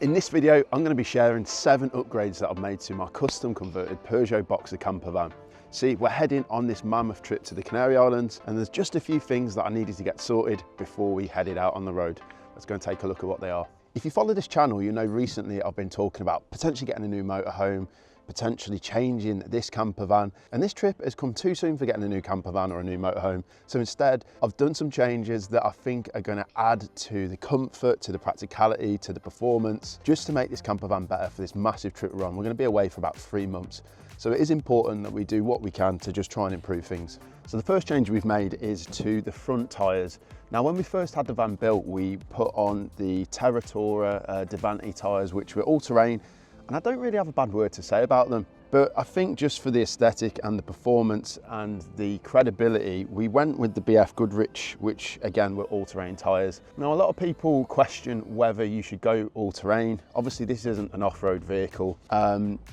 In this video, I'm going to be sharing 7 upgrades that I've made to my custom converted Pergot Boxer campervan. See, we're heading on this mammoth trip to the Canary Islands, and there's just a few things that I needed to get sorted before we headed out on the road. Let's go and take a look at what they are. If you follow this channel, you know recently I've been talking about potentially getting a new motorhome, potentially changing this campervan, and this trip has come too soon for getting a new campervan or a new motorhome. So instead, I've done some changes that I think are going to add to the comfort, to the practicality, to the performance, just to make this campervan better for this massive trip we're on. We're going to be away for about 3 months. So it is important that we do what we can to just try and improve things. So the first change we've made is to the front tyres. Now, when we first had the van built, we put on the Territora Devante tyres, which were all-terrain, and I don't really have a bad word to say about them. But I think just for the aesthetic and the performance and the credibility, we went with the BF Goodrich, which again were all-terrain tyres. Now, a lot of people question whether you should go all-terrain. Obviously, this isn't an off-road vehicle.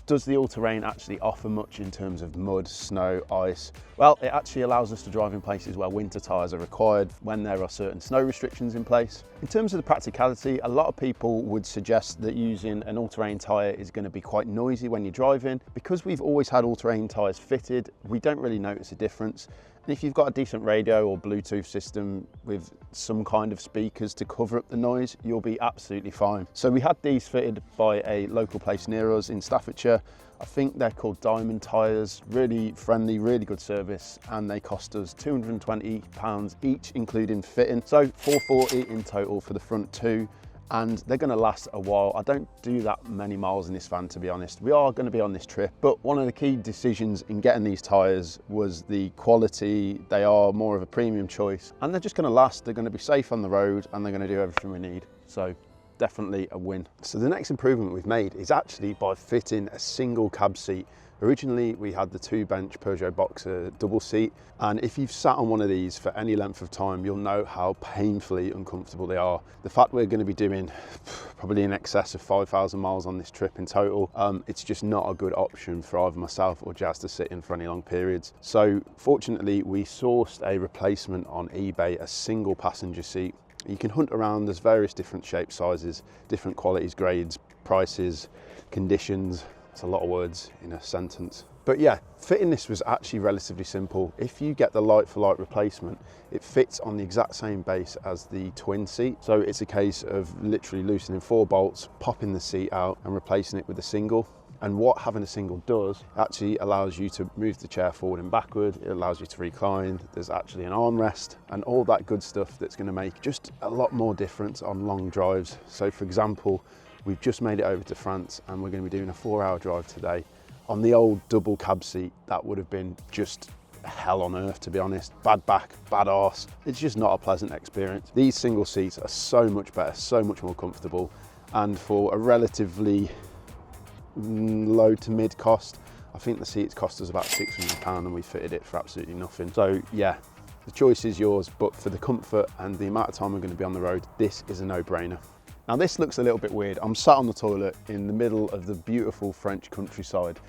Does the all-terrain actually offer much in terms of mud, snow, ice? Well, it actually allows us to drive in places where winter tyres are required when there are certain snow restrictions in place. In terms of the practicality, a lot of people would suggest that using an all-terrain tyre is going to be quite noisy when you're driving. Because we've always had all-terrain tyres fitted, we don't really notice a difference. And if you've got a decent radio or Bluetooth system with some kind of speakers to cover up the noise, you'll be absolutely fine. So we had these fitted by a local place near us in Staffordshire. I think they're called Diamond Tyres, really friendly, really good service, and they cost us £220 each, including fitting. So £440 in total for the front 2. And they're going to last a while. I don't do that many miles in this van, to be honest. We are going to be on this trip, but one of the key decisions in getting these tyres was the quality. They are more of a premium choice, and they're just going to last. They're going to be safe on the road, and they're going to do everything we need. So definitely a win. So the next improvement we've made is actually by fitting a single cab seat. Originally, we had the 2-bench Pergot Boxer double seat, and if you've sat on one of these for any length of time, you'll know how painfully uncomfortable they are. The fact we're going to be doing probably in excess of 5,000 miles on this trip in total, it's just not a good option for either myself or Jazz to sit in for any long periods. So fortunately, we sourced a replacement on eBay, a single passenger seat. You can hunt around, there's various different shapes, sizes, different qualities, grades, prices, conditions. It's a lot of words in a sentence. But yeah, fitting this was actually relatively simple. If you get the like-for-like replacement, it fits on the exact same base as the twin seat. So it's a case of literally loosening 4 bolts, popping the seat out and replacing it with a single. And what having a single does, actually allows you to move the chair forward and backward. It allows you to recline. There's actually an armrest and all that good stuff that's going to make just a lot more difference on long drives. So for example, we've just made it over to France and we're going to be doing a 4-hour drive today. On the old double cab seat, that would have been just hell on earth, to be honest. Bad back, bad arse. It's just not a pleasant experience. These single seats are so much better, so much more comfortable, and for a relatively low to mid cost, I think the seats cost us about £600 and we fitted it for absolutely nothing. So yeah, the choice is yours, but for the comfort and the amount of time we're going to be on the road, this is a no-brainer. Now this looks a little bit weird. I'm sat on the toilet in the middle of the beautiful French countryside,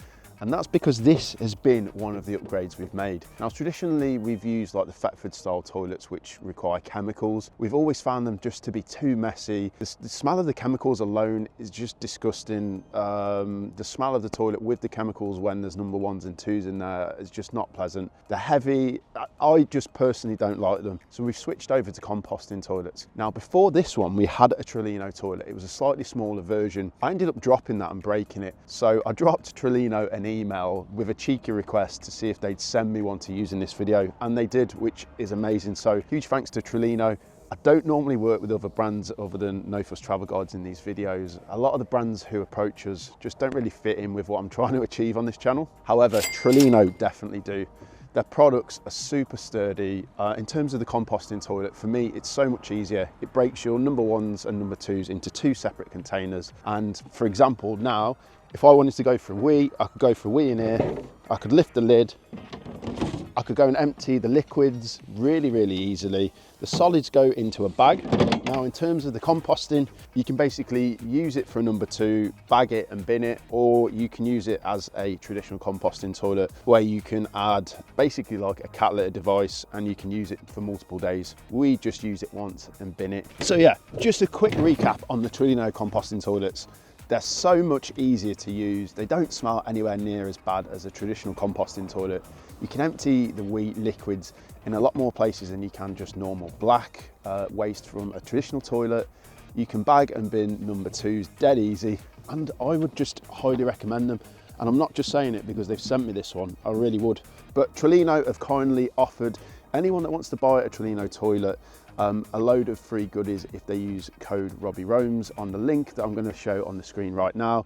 and that's because this has been one of the upgrades we've made. Now traditionally we've used like the Thetford style toilets which require chemicals. We've always found them just to be too messy. The smell of the chemicals alone is just disgusting. The smell of the toilet with the chemicals when there's number 1s and 2s in there is just not pleasant. They're heavy. I just personally don't like them. So we've switched over to composting toilets. Now before this one we had a Trelino toilet. It was a slightly smaller version. I ended up dropping that and breaking it. So I dropped Trelino an email with a cheeky request to see if they'd send me one to use in this video, and they did, which is amazing. So huge thanks to Trelino. I don't normally work with other brands other than No Fuss Travel Guides in these videos. A lot of the brands who approach us just don't really fit in with what I'm trying to achieve on this channel. However, Trelino definitely do. Their products are super sturdy. In terms of the composting toilet, for me, it's so much easier. It breaks your number 1s and number 2s into 2 separate containers. And for example, now, if I wanted to go for a wee, I could go for a wee in here. I could lift the lid I could go and empty the liquids really, really easily. The solids go into a bag. Now, in terms of the composting, you can basically use it for a number 2, bag it and bin it, or you can use it as a traditional composting toilet where you can add basically like a cat litter device and you can use it for multiple days. We just use it once and bin it. So yeah, just a quick recap on the Trelino composting toilets. They're so much easier to use. They don't smell anywhere near as bad as a traditional composting toilet. You can empty the wee liquids in a lot more places than you can just normal black waste from a traditional toilet. You can bag and bin number 2s dead easy, and I would just highly recommend them. And I'm not just saying it because they've sent me this one, I really would. But Trelino have kindly offered anyone that wants to buy a Trelino toilet a load of free goodies if they use code ROBBIEROAMS on the link that I'm going to show on the screen right now.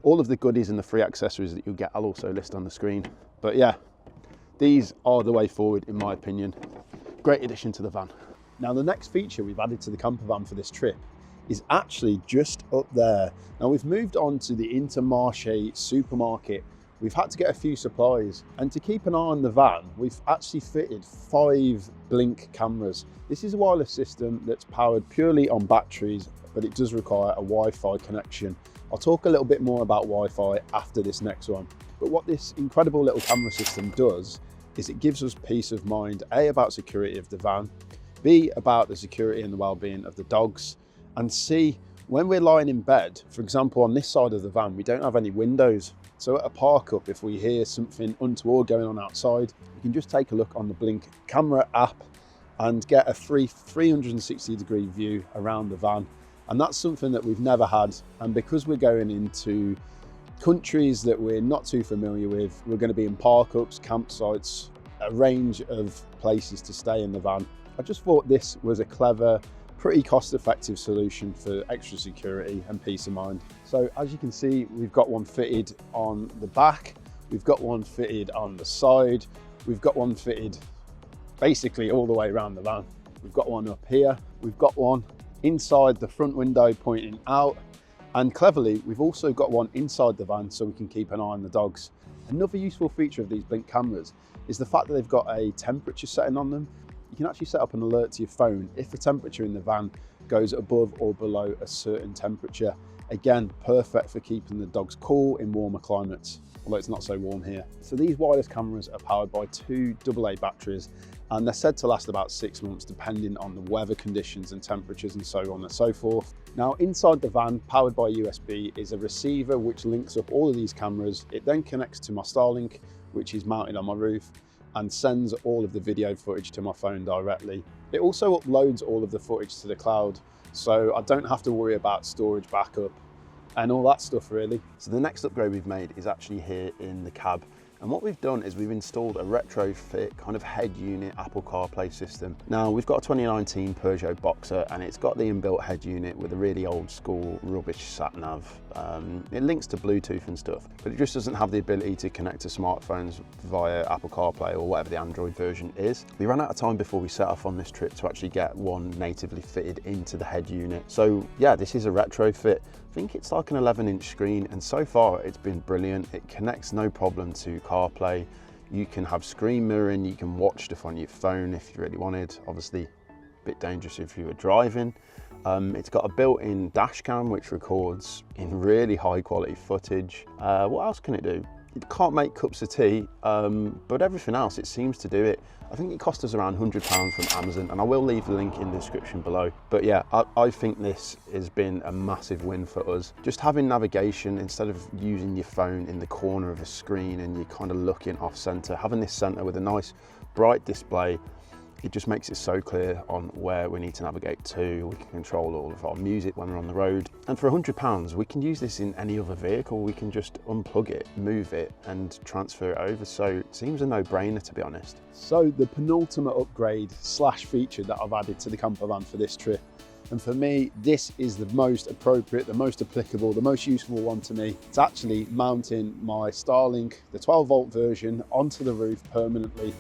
All of the goodies and the free accessories that you'll get I'll also list on the screen. But yeah, these are the way forward in my opinion. Great addition to the van. Now the next feature we've added to the camper van for this trip is actually just up there. Now we've moved on to the Intermarché supermarket. We've had to get a few supplies, and to keep an eye on the van, we've actually fitted 5 Blink cameras. This is a wireless system that's powered purely on batteries, but it does require a Wi-Fi connection. I'll talk a little bit more about Wi-Fi after this next one. But what this incredible little camera system does is it gives us peace of mind, A, about security of the van, B, about the security and the well-being of the dogs, and C, when we're lying in bed, for example, on this side of the van, we don't have any windows. So at a park up, if we hear something untoward going on outside, you can just take a look on the Blink camera app and get a 360-degree view around the van. And that's something that we've never had. And because we're going into countries that we're not too familiar with, we're going to be in park-ups, campsites, a range of places to stay in the van. I just thought this was a clever, pretty cost-effective solution for extra security and peace of mind. So as you can see, we've got one fitted on the back, we've got one fitted on the side, we've got one fitted basically all the way around the van. We've got one up here, we've got one inside the front window pointing out, and cleverly, we've also got one inside the van so we can keep an eye on the dogs. Another useful feature of these Blink cameras is the fact that they've got a temperature setting on them. You can actually set up an alert to your phone if the temperature in the van goes above or below a certain temperature. Again, perfect for keeping the dogs cool in warmer climates, although it's not so warm here. So these wireless cameras are powered by 2 AA batteries, and they're said to last about 6 months depending on the weather conditions and temperatures and so on and so forth. Now inside the van, powered by USB, is a receiver which links up all of these cameras. It then connects to my Starlink, which is mounted on my roof, and sends all of the video footage to my phone directly. It also uploads all of the footage to the cloud, so I don't have to worry about storage backup and all that stuff really. So the next upgrade we've made is actually here in the cab. And what we've done is we've installed a retrofit kind of head unit Apple CarPlay system. Now we've got a 2019 Pergot Boxer and it's got the inbuilt head unit with a really old school rubbish sat nav. It links to Bluetooth and stuff, but it just doesn't have the ability to connect to smartphones via Apple CarPlay or whatever the Android version is. We ran out of time before we set off on this trip to actually get one natively fitted into the head unit. So yeah, this is a retrofit. I think it's like an 11-inch screen, and so far it's been brilliant. It connects no problem to CarPlay. You can have screen mirroring, you can watch stuff on your phone if you really wanted. Obviously a bit dangerous if you were driving. It's got a built-in dash cam which records in really high quality footage. What else can it do? It can't make cups of tea, but everything else it seems to do it. I think it cost us around £100 from Amazon, and I will leave the link in the description below. But yeah, I think this has been a massive win for us. Just having navigation instead of using your phone in the corner of a screen and you're kind of looking off center, having this center with a nice bright display, it just makes it so clear on where we need to navigate to. We can control all of our music when we're on the road. And for £100, we can use this in any other vehicle. We can just unplug it, move it, and transfer it over. So it seems a no-brainer, to be honest. So the penultimate upgrade slash feature that I've added to the camper van for this trip. And for me, this is the most appropriate, the most applicable, the most useful one to me. It's actually mounting my Starlink, the 12-volt version, onto the roof permanently.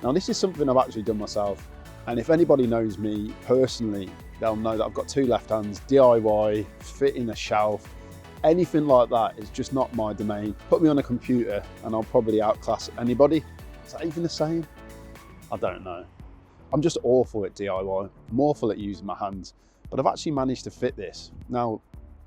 Now this is something I've actually done myself, and if anybody knows me personally, they'll know that I've got 2 left hands, DIY, fit in a shelf, anything like that is just not my domain. Put me on a computer and I'll probably outclass anybody. Is that even the same? I don't know. I'm just awful at DIY. I'm awful at using my hands, but I've actually managed to fit this. Now,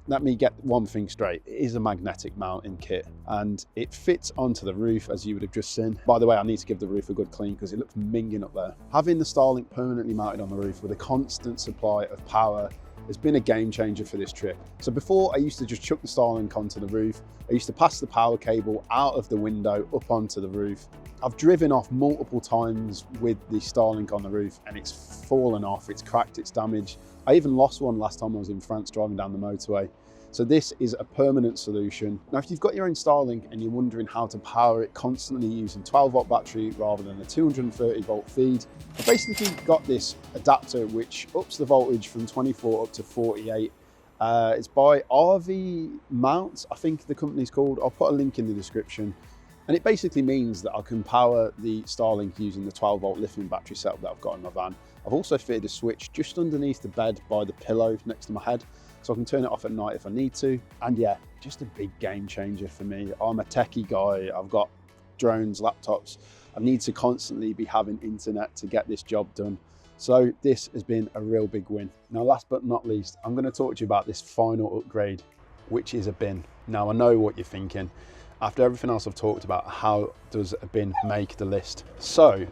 let me get one thing straight. It is a magnetic mounting kit and it fits onto the roof, as you would have just seen. By the way, I need to give the roof a good clean because it looks minging up there. Having the Starlink permanently mounted on the roof with a constant supply of power has been a game changer for this trip. So before, I used to just chuck the Starlink onto the roof. I used to pass the power cable out of the window up onto the roof. I've driven off multiple times with the Starlink on the roof and it's fallen off, it's cracked, it's damaged. I even lost one last time I was in France driving down the motorway. So this is a permanent solution. Now, if you've got your own Starlink and you're wondering how to power it constantly using 12-volt battery rather than a 230-volt feed, I've basically got this adapter which ups the voltage from 24 up to 48. It's by RV Mounts, I think the company's called. I'll put a link in the description. And it basically means that I can power the Starlink using the 12-volt lithium battery setup that I've got in my van. I've also fitted a switch just underneath the bed by the pillow next to my head, so I can turn it off at night if I need to. And yeah, just a big game changer for me. I'm a techie guy. I've got drones, laptops. I need to constantly be having internet to get this job done. So this has been a real big win. Now, last but not least, I'm going to talk to you about this final upgrade, which is a bin. Now, I know what you're thinking. After everything else I've talked about, how does a bin make the list? So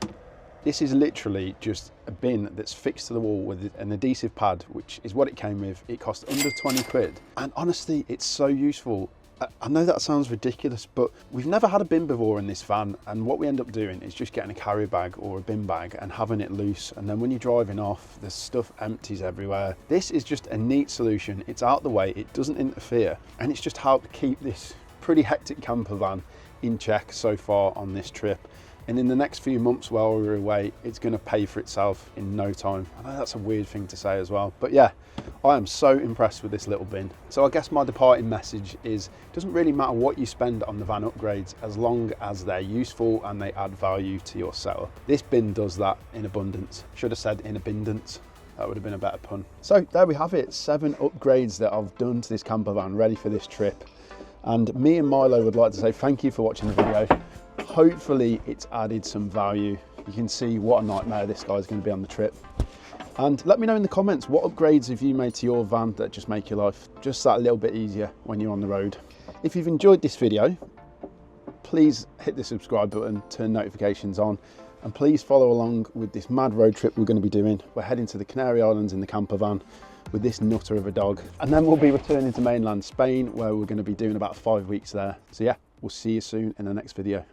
this is literally just a bin that's fixed to the wall with an adhesive pad, which is what it came with. It cost under 20 quid. And honestly, it's so useful. I know that sounds ridiculous, but we've never had a bin before in this van. And what we end up doing is just getting a carry bag or a bin bag and having it loose. And then when you're driving off, the stuff empties everywhere. This is just a neat solution. It's out the way, it doesn't interfere. And it's just helped keep this pretty hectic camper van in check so far on this trip. And in the next few months while we're away, it's going to pay for itself in no time. I know that's a weird thing to say as well, but yeah, I am so impressed with this little bin. So I guess my departing message is, it doesn't really matter what you spend on the van upgrades as long as they're useful and they add value to your setup. This bin does that in abundance. Should have said in abundance. That would have been a better pun. So there we have it, 7 upgrades that I've done to this camper van ready for this trip. And me and Milo would like to say thank you for watching the video. Hopefully it's added some value. You can see what a nightmare this guy's going to be on the trip. And let me know in the comments, what upgrades have you made to your van that just make your life just that little bit easier when you're on the road. If you've enjoyed this video, please hit the subscribe button, turn notifications on, and please follow along with this mad road trip we're going to be doing. We're heading to the Canary Islands in the camper van with this nutter of a dog. And then we'll be returning to mainland Spain, where we're going to be doing about 5 weeks there. So yeah, we'll see you soon in the next video.